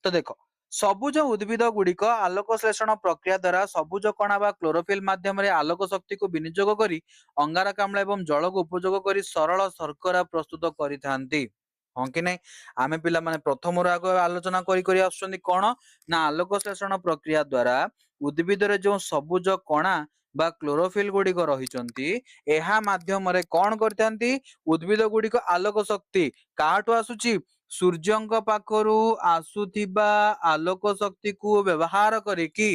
तो देखो सबुज उद्भिद गुड़िक आलोक श्लेषण प्रक्रिया द्वारा सबुज कणा बा क्लोरोफिल माध्यम रे आलोक शक्ति को विनियोग करी अंगारकाम्ल एवं जल को उपयोग करी सरल शर्करा प्रस्तुत करिथांती हम कि नै आमे पिला माने प्रथम रो आगु आलोचना करी आछुंदी कोन ना आलोक श्लेषण प्रक्रिया द्वारा उद्भिद रे जो सबुज कणा बा क्लोरोफिल गुड़िक रही एहा माध्यम रे कौन करथांती उद्भिद गुड़िक आलोक शक्ति काटू आसुची सूर्यंक पाखरु आसुथिबा आलोक शक्ति को व्यवहार करिकी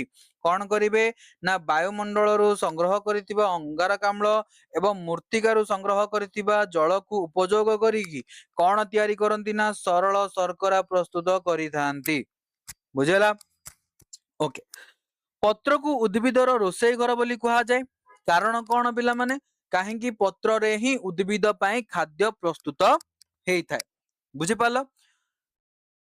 कौन करिवे ना वायुमंडल रु संग्रह करितिबा अंगारकाम्ल एवं मूर्तिकारु संग्रह करितिबा जल को उपयोग करिकी कौन तैयारी करंती ना सरल शर्करा प्रस्तुत करिथांती बुझेला ओके पत्र को उद्भिदर रोषेई घर बोली कहा जाए कारण कौन पिला माने कहीं पत्र रे ही उद्भिद पाई खाद्य प्रस्तुत हेइथाय बुझी पाल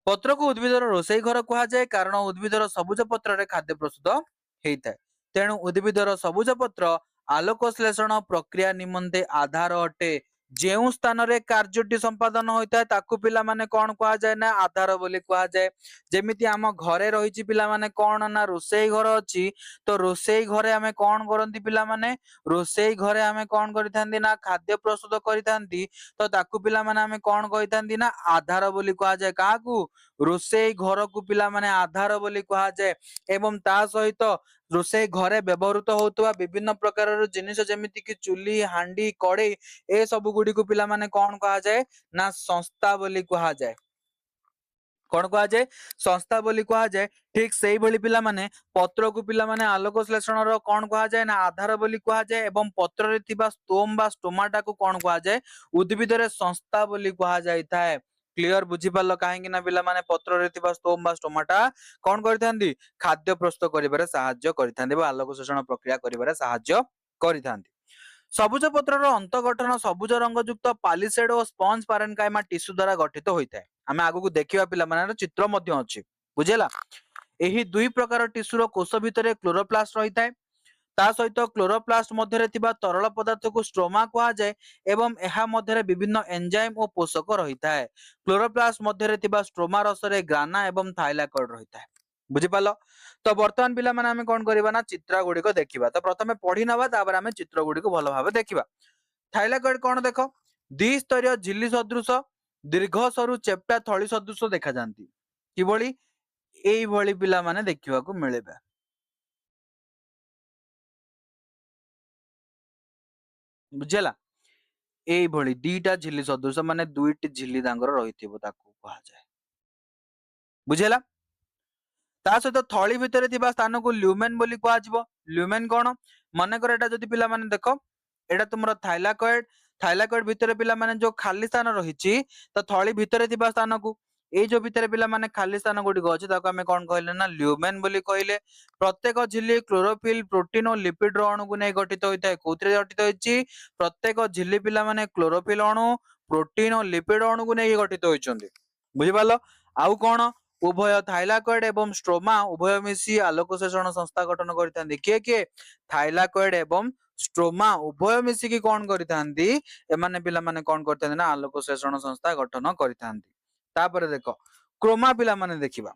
पत्र को उद्भिदर रोषेई घर कहा जाए कारण उद्भिदर सबुज पत्र रे खाद्य प्रस्तुत हेइथाय तेणु उद्भिदर सबुज पत्र आलोक श्लेषण प्रक्रिया निमंते आधार अटे जेउ स्थान रे कार्यटी संपादन होता है ताकू पिला माने कौन कहा जाए ना आधार बोली कहा जाए जेमिति आम घरे रही पिला माने कौन ना रोषेई घर अच्छी तो रोषेई घरे आमे कौन करंती पिला माने रोषेई घरे आमे कौन करिथांती ना खाद्य प्रस्तुत करिथांती तो ताकू पिला माने आमे कौन कहिथांती ना आधार बोली कहा जाए काहाकू रोषेई घर को पिला माने आधार बोली कहा जाए एवं ता सहित ରୋଷେଇ ଘରେ ବ୍ୟବହୃତ ହଉଥିବା ବିଭିନ୍ନ ପ୍ରକାରର ଜିନିଷ ଯେମିତି କି ଚୁଲି, ହାଣ୍ଡି, କଡେଇ ଏ ସବୁ ଗୁଡିକୁ ପିଲାମାନେ କଣ କୁହାଯାଏ ନା ସଂସ୍ଥା ବୋଲି କୁହାଯାଏ। କଣ କୁହାଯାଏ? ସଂସ୍ଥା ବୋଲି କୁହାଯାଏ। ଠିକ ସେଇଭଳି ପିଲାମାନେ ପତ୍ରକୁ ପିଲାମାନେ ଆଲୋକ ଶ୍ଲେଷଣର କଣ କୁହାଯାଏ ନା ଆଧାର ବୋଲି କୁହାଯାଏ ଏବଂ ପତ୍ରରେ ଥିବା ଷ୍ଟୋମ ବା ଷ୍ଟୋମାଟାକୁ କଣ କୁହାଯାଏ? ଉଦ୍ଭିଦରେ ସଂସ୍ଥା ବୋଲି କୁହାଯାଇଥାଏ। କ୍ଲିୟର ବୁଝିପାରିଲ କାହିଁକି ନା ପିଲାମାନେ ପତ୍ରରେ ଥିବା ଷ୍ଟୋମ ବା ଷ୍ଟୋମାଟା କଣ କରିଥାନ୍ତି? ଖାଦ୍ୟ ପ୍ରସ୍ତୁତ କରିବାରେ ସାହାଯ୍ୟ କରିଥାନ୍ତି ବା ଆଲୋକ ଶୋଷଣ ପ୍ରକ୍ରିୟା କରିବାରେ ସାହାଯ୍ୟ କରିଥାନ୍ତି। ସବୁଜ ପତ୍ରର ଅନ୍ତଃଗଠନ ସବୁଜ ରଙ୍ଗଯୁକ୍ତ ପାଲିସେଡ ଓ ସ୍ପଞ୍ଜ ପାରେନକାଇମା ଟିସ୍ୟୁ ଦ୍ୱାରା ଗଠିତ ହୋଇଥାଏ। ଆମେ ଆଗକୁ ଦେଖିବା ପିଲାମାନଙ୍କର ଚିତ୍ର ମଧ୍ୟ ଅଛି। ବୁଝିଲା? ଏହି ଦୁଇ ପ୍ରକାର ଟିସ୍ୟୁର କୋଷ ଭିତରେ କ୍ଲୋରୋପ୍ଲାଷ୍ଟ ରହିଥାଏ। ତା ସହିତ କ୍ଲୋରୋପ୍ଲାଷ୍ଟ ମଧ୍ୟରେ ଥିବା ତରଳ ପଦାର୍ଥକୁ ଷ୍ଟ୍ରୋମା କୁହାଯାଏ ଏବଂ ଏହା ମଧ୍ୟରେ ବିଭିନ୍ନ ଏନଜାଇମ ଓ ପୋଷକ ରହିଥାଏ। କ୍ଲୋରୋପ୍ଲାଷ୍ଟ ମଧ୍ୟରେ ଥିବା ଷ୍ଟ୍ରୋମା ରସରେ ଗ୍ରାନା ଏବଂ ଥାଇଲାକଏଡ ରହିଥାଏ। ବୁଝିପାରିଲ? ତ ବର୍ତ୍ତମାନ ପିଲାମାନେ ଆମେ କଣ କରିବା ନା ଚିତ୍ର ଗୁଡିକ ଦେଖିବା। ତ ପ୍ରଥମେ ପଢି ନେବା ତାପରେ ଆମେ ଚିତ୍ର ଗୁଡିକୁ ଭଲ ଭାବେ ଦେଖିବା। ଥାଇଲାକଏଡ କଣ ଦେଖ? ଦ୍ୱିସ୍ତରୀୟ ଝିଲ୍ଲି ସଦୃଶ ଦୀର୍ଘ ସରୁ ଚେପ୍ଟା ଥଳି ସଦୃଶ ଦେଖାଯାନ୍ତି। କିଭଳି? ଏଇଭଳି ପିଲାମାନେ ଦେଖିବାକୁ ମିଳିବେ। ବୁଝିଲା? ଏଇଭଳି ଦିଟା ଝିଲ୍ଲି ସଦୃଶ ମାନେ ଦୁଇଟି ଝିଲ୍ଲି ତାଙ୍କର ରହିଥିବ ତାକୁ କୁହାଯାଏ। ବୁଝିଲା? ତା ସହିତ ଥଳି ଭିତରେ ଥିବା ସ୍ଥାନକୁ ଲ୍ୟୁମେନ ବୋଲି କୁହାଯିବ। ଲ୍ୟୁମେନ କଣ? ମନେକର ଏଟା ଯଦି ପିଲାମାନେ ଦେଖ ଏଟା ତୁମର ଥାଇଲାକଏଡ। ଥାଇଲାକଏଡ ଭିତରେ ପିଲାମାନେ ଯୋଉ ଖାଲି ସ୍ଥାନ ରହିଛି ତ ଥଳି ଭିତରେ ଥିବା ସ୍ଥାନକୁ ଏଇ ଯୋଉ ଭିତରେ ପିଲାମାନେ ଖାଲି ସ୍ଥାନ ଗୁଡିକ ଅଛି ତାକୁ ଆମେ କଣ କହିଲେ ନା ଲ୍ୟୁମେନ ବୋଲି କହିଲେ। ପ୍ରତ୍ୟେକ ଝିଲ୍ଲି କ୍ଲୋରୋଫିଲ ପ୍ରୋଟିନ ଓ ଲିପିଡର ଅଣୁକୁ ନେଇ ଗଠିତ ହୋଇଥାଏ। କୋଉଥିରେ ଗଠିତ ହୋଇଛି? ପ୍ରତ୍ୟେକ ଝିଲ୍ଲି ପିଲାମାନେ କ୍ଲୋରୋଫିଲ ଅଣୁ, ପ୍ରୋଟିନ ଓ ଲିପିଡ ଅଣୁକୁ ନେଇ ଗଠିତ ହୋଇଛନ୍ତି। ବୁଝିପାରିଲ? ଆଉ କଣ? ଉଭୟ ଥାଇଲାକଏଡ ଏବଂ ଷ୍ଟ୍ରୋମା ଉଭୟ ମିଶି ଆଲୋକ ଶୋଷଣ ସଂସ୍ଥା ଗଠନ କରିଥାନ୍ତି। କିଏ କିଏ? ଥାଇଲାକଏଡ ଏବଂ ଷ୍ଟ୍ରୋମା ଉଭୟ ମିଶିକି କଣ କରିଥାନ୍ତି? ଏମାନେ ପିଲାମାନେ କଣ କରିଥାନ୍ତି ନା ଆଲୋକ ଶୋଷଣ ସଂସ୍ଥା ଗଠନ କରିଥାନ୍ତି। ତାପରେ ଦେଖ କ୍ରୋମା ପିଲାମାନେ ଦେଖିବା।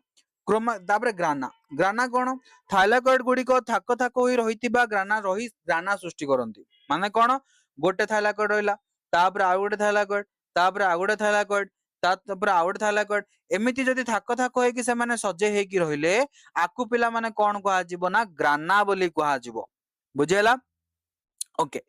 କ୍ରୋମା ତାପରେ ଗ୍ରାନା। ଗ୍ରାନା କଣ? ଥାଇଲାକଏଡ ଗୁଡିକ ଥାକ ଥାକ ହୋଇ ରହିଥିବା ଗ୍ରାନା ସୃଷ୍ଟି କରନ୍ତି। ମାନେ କଣ? ଗୋଟେ ଥାଇଲାକଏଡ ରହିଲା, ତାପରେ ଆଉ ଗୋଟେ ଥାଇଲାକଏଡ, ତାପରେ ଆଉ ଗୋଟେ ଥାଇଲାକଏଡ, ତାପରେ ଆଉ ଗୋଟେ ଥାଇଲାକଏଡ, ଏମିତି ଯଦି ଥାକ ଥାକ ହେଇକି ସେମାନେ ସଜେଇ ହେଇକି ରହିଲେ ଆକୁ ପିଲାମାନେ କଣ କୁହାଯିବ ନା ଗ୍ରାନା ବୋଲି କୁହାଯିବ। ବୁଝିହେଲା? ଓକେ।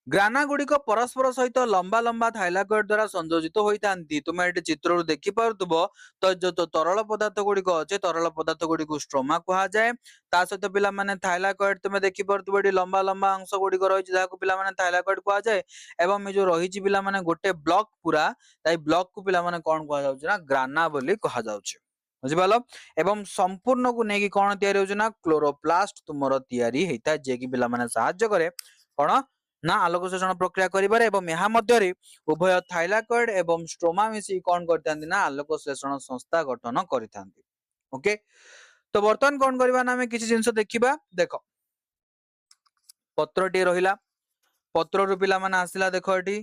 ଗ୍ରାନା ଗୁଡିକ ପରସ୍ପର ସହିତ ଲମ୍ବା ଲମ୍ବା ଥାଇଲାକଏଡ ଦ୍ୱାରା ସଂଯୋଜିତ ହୋଇଥାନ୍ତି। ତୁମେ ଏଠି ଚିତ୍ରରୁ ଦେଖିପାରୁଥିବ ତ ଯୋଉ ତରଳ ପଦାର୍ଥ ଗୁଡିକ ଅଛି ତରଳ ପଦାର୍ଥ ଗୁଡିକୁ ଷ୍ଟ୍ରୋମା କୁହାଯାଏ। ତା ସହିତ ପିଲାମାନେ ଥାଇଲାକଏଡ ତୁମେ ଦେଖିପାରୁଥିବ ଏଠି ଲମ୍ବା ଲମ୍ବା ଅଂଶ ଗୁଡିକ ରହିଛି ଯାହାକୁ ପିଲାମାନେ ଥାଇଲାକଏଡ କୁହାଯାଏ ଏବଂ ଏ ଯୋଉ ରହିଛି ପିଲାମାନେ ଗୋଟେ ବ୍ଲକ ପୁରା ଏଇ ବ୍ଲକ କୁ ପିଲାମାନେ କଣ କୁହାଯାଉଛି ନା ଗ୍ରାନା ବୋଲି କୁହାଯାଉଛି। ବୁଝିପାରିଲ? ଏବଂ ସମ୍ପୂର୍ଣ୍ଣକୁ ନେଇକି କଣ ତିଆରି ହଉଛି ନା କ୍ଲୋରୋପ୍ଲାଷ୍ଟ ତୁମର ତିଆରି ହେଇଥାଏ ଯିଏକି ପିଲାମାନେ ସାହାଯ୍ୟ କରେ କଣ ନା ଆଲୋକ ଶୋଷଣ ପ୍ରକ୍ରିୟା କରିବାରେ ଏବଂ ଏହା ମଧ୍ୟରେ ଉଭୟ ଥାଇଲାକଏଡ ଏବଂ ଷ୍ଟ୍ରୋମା ମିଶି କଣ କରିଥାନ୍ତି ନା ଆଲୋକ ଶ୍ଲେଷଣ ସଂସ୍ଥା ଗଠନ କରିଥାନ୍ତି। ଓକେ। ତ ବର୍ତ୍ତମାନ କଣ କରିବା ନା ଆମେ କିଛି ଜିନିଷ ଦେଖିବା। ଦେଖ ପତ୍ରଟିଏ ରହିଲା, ପତ୍ରରୁ ପିଲାମାନେ ଆସିଲା ଦେଖ ଏଠି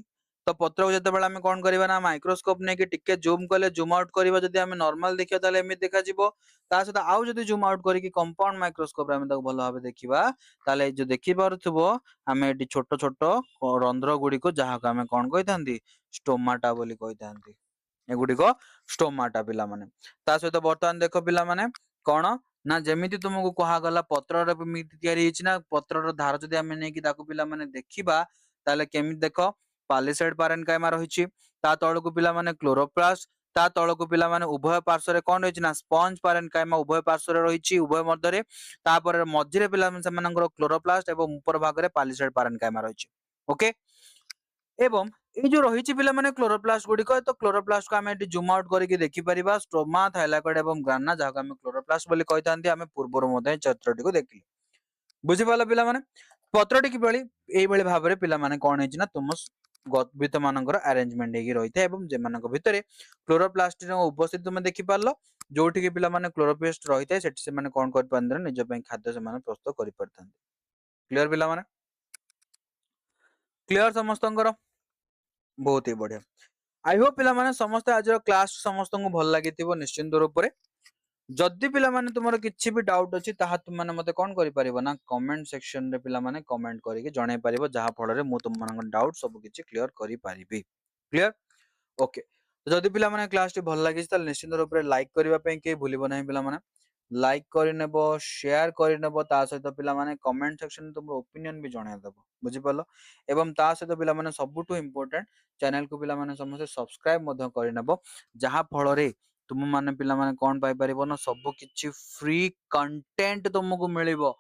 ତ ପତ୍ରକୁ ଯେତେବେଳେ ଆମେ କଣ କରିବା ନା ମାଇକ୍ରୋସ୍କୋପ ନେଇକି ଟିକେ ଜୁମ କଲେ ଜୁମ ଆଉଟ କରିବା ଯଦି ଆମେ ନର୍ମାଲ ଦେଖିବା ତାହେଲେ ଏମିତି ଦେଖାଯିବ। ତା ସହିତ ଆଉ ଯଦି ଜୁମ ଆଉଟ କରିକି କମ୍ପାଉଣ୍ଡ ମାଇକ୍ରୋସ୍କୋପରେ ଆମେ ତାକୁ ଭଲ ଭାବେ ଦେଖିବା ତାହେଲେ ଏଇ ଯୋଉ ଦେଖିପାରୁଥିବ ଆମେ ଏଠି ଛୋଟ ଛୋଟ ରନ୍ଧ୍ର ଗୁଡିକ ଯାହାକୁ ଆମେ କଣ କହିଥାନ୍ତି ଷ୍ଟୋମାଟା ବୋଲି କହିଥାନ୍ତି। ଏଗୁଡିକ ଷ୍ଟୋମାଟା ପିଲାମାନେ। ତା ସହିତ ବର୍ତ୍ତମାନ ଦେଖ ପିଲାମାନେ କଣ ନା ଯେମିତି ତୁମକୁ କୁହାଗଲା ପତ୍ରର କେମିତି ତିଆରି ହେଇଛି ନା ପତ୍ରର ଧାର ଯଦି ଆମେ ନେଇକି ତାକୁ ପିଲାମାନେ ଦେଖିବା ତାହେଲେ କେମିତି ଦେଖ ପାଲିସେଡ ପାରେନକାଇମା ରହିଛି, ତା ତଳକୁ ପିଲାମାନେ କ୍ଲୋରୋପ୍ଲାଷ୍ଟ, ତା ତଳକୁ ପିଲାମାନେ ଉଭୟ ପାର୍ଶ୍ୱରେ କଣ ରହିଛି ନା ସ୍ପଞ୍ଜ ପାରେନକାଇମା ଉଭୟ ପାର୍ଶ୍ୱରେ ରହିଛି ଉଭୟ ମଧ୍ୟରେ, ତାପରେ ମଝିରେ ପିଲାମାନେ ସେମାନଙ୍କର କ୍ଲୋରୋପ୍ଲାଷ୍ଟ ଏବଂ ଉପର ଭାଗରେ ପାଲିସେଡ ପାରେନକାଇମା ରହିଛି। ଓକେ। ଏବଂ ଏଇ ଯୋଉ ରହିଛି ପିଲାମାନେ କ୍ଲୋରୋପ୍ଲାଷ୍ଟ ଗୁଡିକ ତ କ୍ଲୋରୋପ୍ଲାଷ୍ଟକୁ ଆମେ ଏଠି ଜୁମ ଆଉଟ କରିକି ଦେଖିପାରିବା ଷ୍ଟ୍ରୋମା ଥାଇଲାକଏଡ ଏବଂ ଗ୍ରାନା ଯାହାକୁ ଆମେ କ୍ଲୋରୋପ୍ଲାଷ୍ଟ ବୋଲି କହିଥାନ୍ତି। ଆମେ ପୂର୍ବରୁ ମଧ୍ୟ এই ଚିତ୍ରଟିକୁ ଦେଖିଲେ। ବୁଝିପାରିଲ ପିଲାମାନେ? ପତ୍ରଟି କିଭଳି ଏଇଭଳି ଭାବରେ ପିଲାମାନେ କଣ ହେଇଛି ନା ତୁମ ଉଦ୍ଭିଦ ମାନଙ୍କର ଆରେଞ୍ଜମେଣ୍ଟ ହେଇକି ରହିଥାଏ ଏବଂ ଯେମାନଙ୍କ ଭିତରେ କ୍ଲୋରୋପ୍ଲାଷ୍ଟର ଉପସ୍ଥିତି ତୁମେ ଦେଖିପାରିଲ ଯୋଉଠିକି ପିଲାମାନେ କ୍ଲୋରୋପ୍ଲାଷ୍ଟ ରହିଥାଏ ସେଠି ସେମାନେ କଣ କରିପାରନ୍ତି ନିଜ ପାଇଁ ଖାଦ୍ୟ ସେମାନେ ପ୍ରସ୍ତୁତ କରିପାରିଥାନ୍ତି। କ୍ଲିୟର ପିଲାମାନେ? କ୍ଲିୟର ସମସ୍ତଙ୍କର? ବହୁତ ହି ବଢିଆ। ଆଇ ହୋପ ପିଲାମାନେ ସମସ୍ତେ ଆଜିର କ୍ଲାସ ସମସ୍ତଙ୍କୁ ଭଲ ଲାଗିଥିବ ନିଶ୍ଚିନ୍ତ ରୂପରେ। ଯଦି ପିଲାମାନେ ତୁମର କିଛି ବି ଡାଉଟ ଅଛି ତାହା ତୁମମାନେ ମତେ କଣ କରିପାରିବ ନା କମେଣ୍ଟ ସେକ୍ସନ ରେ ପିଲାମାନେ କମେଣ୍ଟ କରିକି ଜଣାଇ ପାରିବ ଯାହା ଫଳରେ ମୁଁ ତୁମମାନଙ୍କ ଡାଉଟ ସବୁ କିଛି କ୍ଲିୟର କରିପାରିବି। କ୍ଲିୟର? ଓକେ। ଯଦି ପିଲାମାନେ କ୍ଲାସଟି ଭଲ ଲାଗିଛି ତାହେଲେ ନିଶ୍ଚିନ୍ତ ରୂପରେ ଲାଇକ୍ କରିବା ପାଇଁ କେହି ଭୁଲିବ ନାହିଁ ପିଲାମାନେ। लाइक କରିନେବ शेयर କରିନେବ ତା ସହିତ ପିଲାମାନେ କମେଣ୍ଟ ସେକ୍ସନ ତୁମର ଓପିନିଅନ ବି ଜଣେଇଦେବ ବୁଝିପାରିଲ ଏବଂ ତା ସହିତ ପିଲାମାନେ ସବୁଠୁ ଇମ୍पोର୍ଟାଣ୍ଟ ଚ୍ୟାନେଲ କୁ ପିଲାମାନେ ସମସ୍ତେ ସବସ୍କ୍ରାଇବ ମଧ୍ୟ କରିନେବ ଯାହା ଫଳରେ ତୁମମାନେ ପିଲାମାନେ କଣ ପାଇପାରିବ ନା ସବୁ କିଛି फ्री कंटेंट तुमको मिलिबो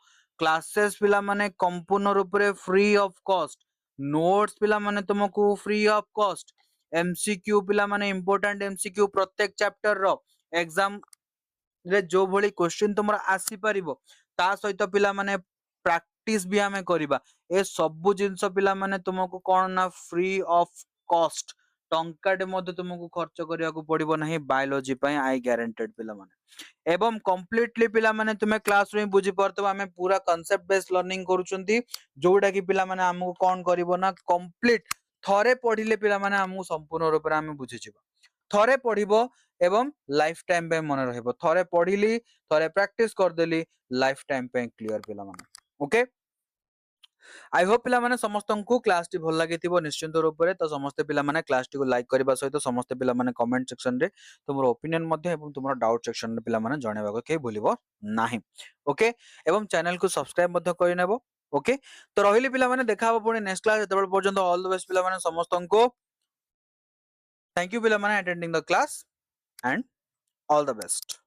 क्लासेस पिलाମାନେ संपूर्ण रूप रे फ्री ऑफ कॉस्ट नोट्स पिलाମାନେ तुमको फ्री ऑफ कॉस्ट एमसीक्यू पिलाମାନେ इंपोर्टेंट एमसीक्यू प्रत्येक चैप्टर रो एग्जाम रे जो भली क्वेश्चन तुमरा आसी परिबो ता सहित पिलाମାନେ प्रैक्टिस भी हमें करिबा ए सब जिंस पिलाମାନେ तुमको कोन ना फ्री ऑफ कॉस्ट टंकाटे मध्ये तुमको खर्च करिया को पड़िबो नाही बायोलॉजी पय आई गारंटेड पिलाମାନେ एवं कंप्लीटली पिलाମାନେ तुमे क्लास रे बुझी परतबो हमें पूरा कांसेप्ट बेस्ड लर्निंग करूचंती जोटा कि पिलाମାନେ हमको कोन करिवो ना कंप्लीट थरे पढिले पिलाମାନେ हमको संपूर्ण रूप रे हमें बुझी जिवो थरे पढिबो एवं लाइफ टाइम पे मन रहइबो थरे पढिली थरे प्रैक्टिस कर देली लाइफ टाइम पे क्लियर पिलाମାନେ ओके आई होप पिलाମାନେ ସମସ୍ତଙ୍କୁ क्लास टी ଭଲ ଲାଗିଥିବ ନିଶ୍ଚିନ୍ତ ରୂପରେ ତ ସମସ୍ତେ ପିଲାମାନେ क्लास टी को लाइक କରିବା ସହିତ ସମସ୍ତେ ପିଲାମାନେ କମେଣ୍ଟ ସେକ୍ସନ ରେ ତୁମର ओपिनियन ମଧ୍ୟ ଏବଂ ତୁମର डाउट सेक्शन रे पिलाମାନେ ଜଣେଇବାକୁ କେହି ଭୁଲିବ ନାହିଁ ओके ଏବଂ चैनल को सब्सक्राइब ମଧ୍ୟ କରିନେବ ओके तो ରହିଲି ପିଲାମାନେ ଦେଖା ହବ ପୁଣି नेक्स्ट क्लास ଯେତେବେଳେ ପର୍ଯ୍ୟନ୍ତ ऑल द बेस्ट ପିଲାମାନେ ସମସ୍ତଙ୍କୁ थैंक यू पिलाମାନେ attending the class and all the best